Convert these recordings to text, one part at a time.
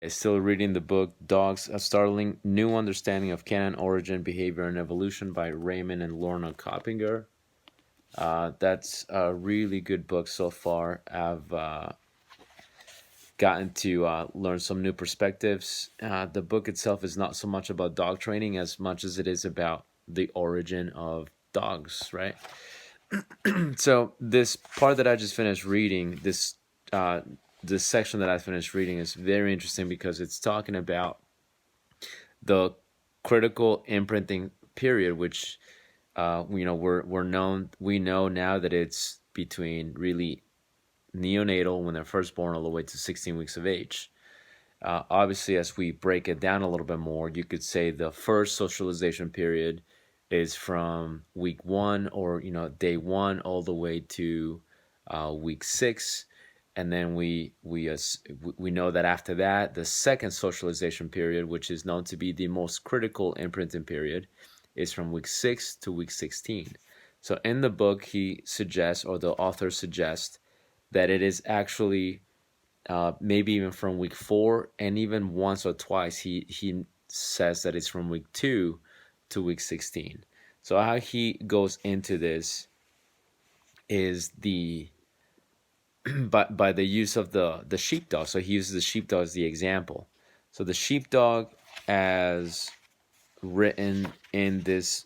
Still reading the book Dogs, A Startling New Understanding of Canine Origin, Behavior, and Evolution by Raymond and Lorna Coppinger. That's a really good book so far. I've gotten to learn some new perspectives. The book itself is not so much about dog training as much as it is about the origin of dogs, right? So this part that I just finished reading, this section that I finished reading is very interesting because it's talking about the critical imprinting period, which we know now that it's between really neonatal when they're first born all the way to 16 weeks of age. Obviously, as we break it down a little bit more, you could say the first socialization period is from week one, or day one, all the way to week six, and then we know that after that, the second socialization period, which is known to be the most critical imprinting period, is from week 6 to week 16. So in the book, he suggests, or the author suggests, that it is actually maybe even from week 4, and even once or twice he says that it's from week 2 to week 16. So how he goes into this is the by the use of the sheepdog. So he uses the sheepdog as the example. So the sheepdog, as written in this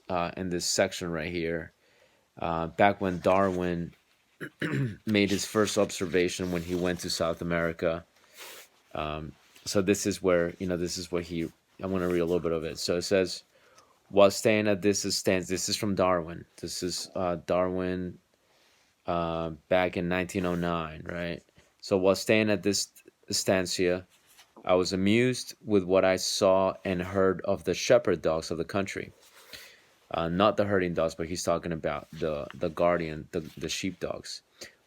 section right here, back when Darwin made his first observation when he went to South America. So this is where this is what he. I'm going to read a little bit of it. So it says, while staying at this stance, this is from Darwin. This is Darwin back in 1909, right? So while staying at this estancia, I was amused with what I saw and heard of the shepherd dogs of the country. Not the herding dogs, but he's talking about the guardian, the sheepdogs.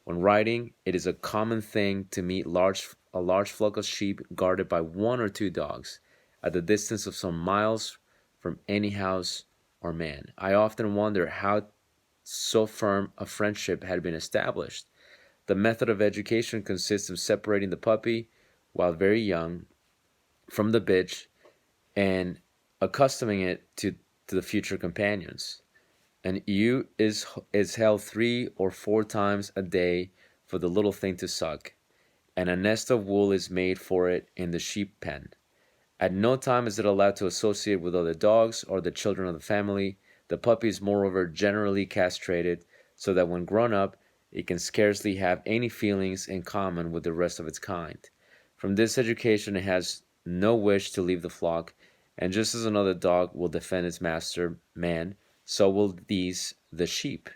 When riding, it is a common thing to meet a large flock of sheep guarded by one or two dogs, at the distance of some miles from any house or man. I often wonder how so firm a friendship had been established. The method of education consists of separating the puppy, while very young, from the bitch, and accustoming it to the future companions. An ewe is held 3 or 4 times a day for the little thing to suck, and a nest of wool is made for it in the sheep pen. At no time is it allowed to associate with other dogs or the children of the family. The puppy is moreover generally castrated, so that when grown up, it can scarcely have any feelings in common with the rest of its kind. From this education, it has no wish to leave the flock, and just as another dog will defend its master, man, so will these, the sheep.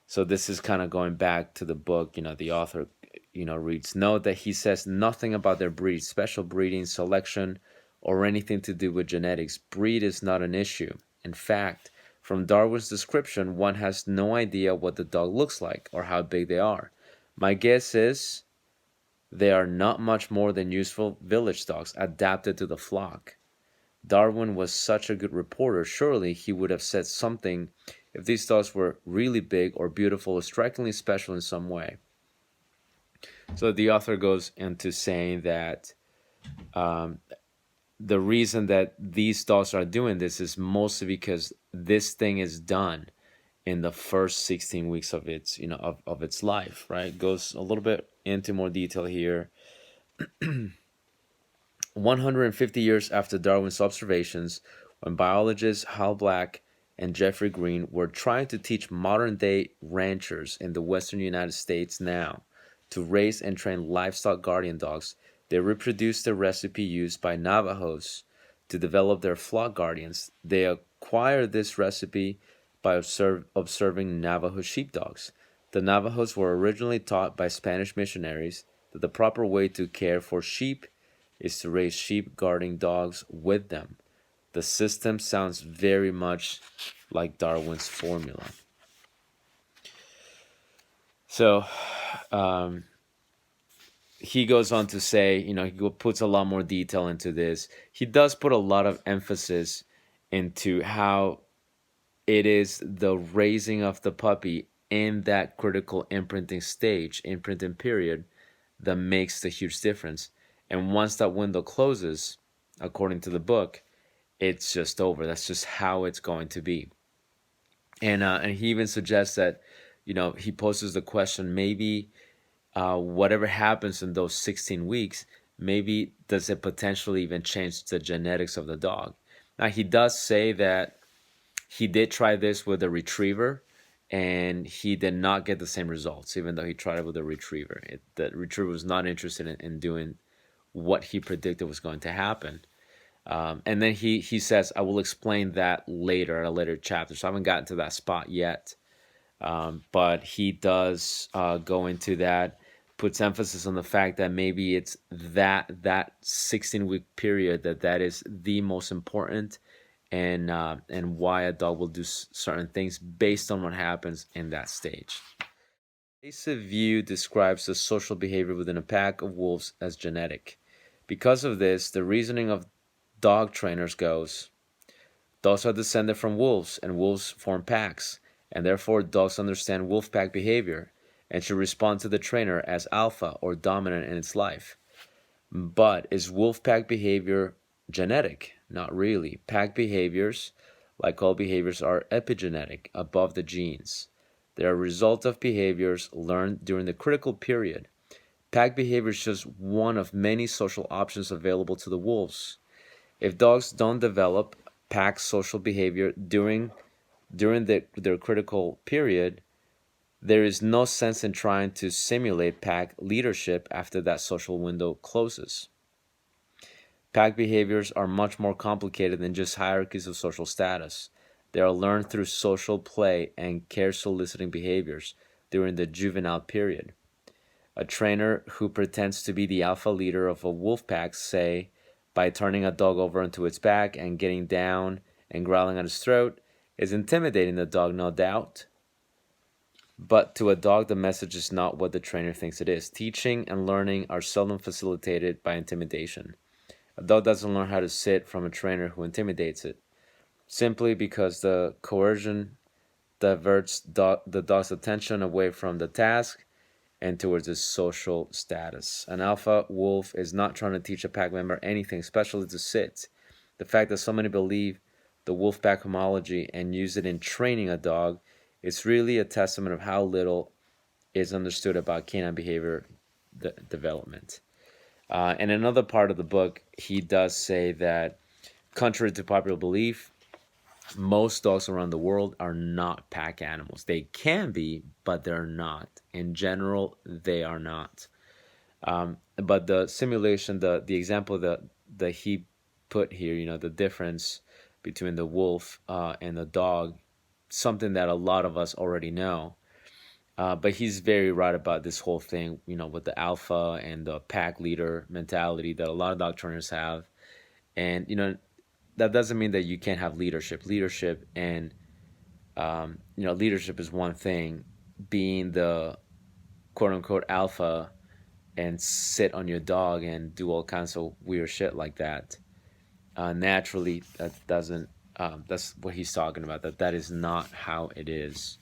So this is kind of going back to the book. The author, reads, note that he says nothing about their breed, special breeding, selection, or anything to do with genetics. Breed is not an issue. In fact, from Darwin's description, one has no idea what the dog looks like or how big they are. My guess is they are not much more than useful village dogs adapted to the flock. Darwin was such a good reporter, surely he would have said something if these dogs were really big or beautiful or strikingly special in some way. So the author goes into saying that the reason that these dogs are doing this is mostly because this thing is done in the first 16 weeks of its of its life, right? Goes a little bit into more detail here. 150 years after Darwin's observations, when biologists Hal Black and Jeffrey Green were trying to teach modern-day ranchers in the western United States now to raise and train livestock guardian dogs, they reproduced the recipe used by Navajos to develop their flock guardians. They acquired this recipe by observing Navajo sheepdogs. The Navajos were originally taught by Spanish missionaries that the proper way to care for sheep is to raise sheep guarding dogs with them. The system sounds very much like Darwin's formula. So he goes on to say, he puts a lot more detail into this. He does put a lot of emphasis into how it is the raising of the puppy in that critical imprinting stage, imprinting period, that makes the huge difference. And once that window closes, according to the book, it's just over. That's just how it's going to be. And he even suggests that, he poses the question, maybe whatever happens in those 16 weeks, maybe does it potentially even change the genetics of the dog? Now, he does say that he did try this with a retriever, and he did not get the same results, even though he tried it with a retriever. The retriever was not interested in doing what he predicted was going to happen. And then he says, I will explain that later at a later chapter. So I haven't gotten to that spot yet. But he does go into that, puts emphasis on the fact that maybe it's that 16-week period that is the most important, and why a dog will do certain things based on what happens in that stage. Invasive view describes the social behavior within a pack of wolves as genetic. Because of this, the reasoning of dog trainers goes, dogs are descended from wolves, and wolves form packs, and therefore dogs understand wolf pack behavior and should respond to the trainer as alpha or dominant in its life. But is wolf pack behavior genetic? Not really. Pack behaviors, like all behaviors, are epigenetic, above the genes. They are a result of behaviors learned during the critical period. Pack behavior is just one of many social options available to the wolves. If dogs don't develop pack social behavior during their critical period, there is no sense in trying to simulate pack leadership after that social window closes. Pack behaviors are much more complicated than just hierarchies of social status. They are learned through social play and care soliciting behaviors during the juvenile period. A trainer who pretends to be the alpha leader of a wolf pack, say, by turning a dog over onto its back and getting down and growling at its throat, is intimidating the dog, no doubt. But to a dog, the message is not what the trainer thinks it is. Teaching and learning are seldom facilitated by intimidation. A dog doesn't learn how to sit from a trainer who intimidates it, simply because the coercion diverts the dog's attention away from the task and towards its social status. An alpha wolf is not trying to teach a pack member anything, especially to sit. The fact that so many believe the wolf pack homology and use it in training a dog is really a testament of how little is understood about canine behavior development. In another part of the book, he does say that, contrary to popular belief, most dogs around the world are not pack animals. They can be, but they're not. In general, they are not. But the simulation, the example that he put here, the difference between the wolf and the dog, something that a lot of us already know. But he's very right about this whole thing, with the alpha and the pack leader mentality that a lot of dog trainers have. And, that doesn't mean that you can't have leadership. Leadership and, leadership is one thing. Being the quote unquote alpha and sit on your dog and do all kinds of weird shit like that. Naturally, that doesn't, that's what he's talking about, that is not how it is.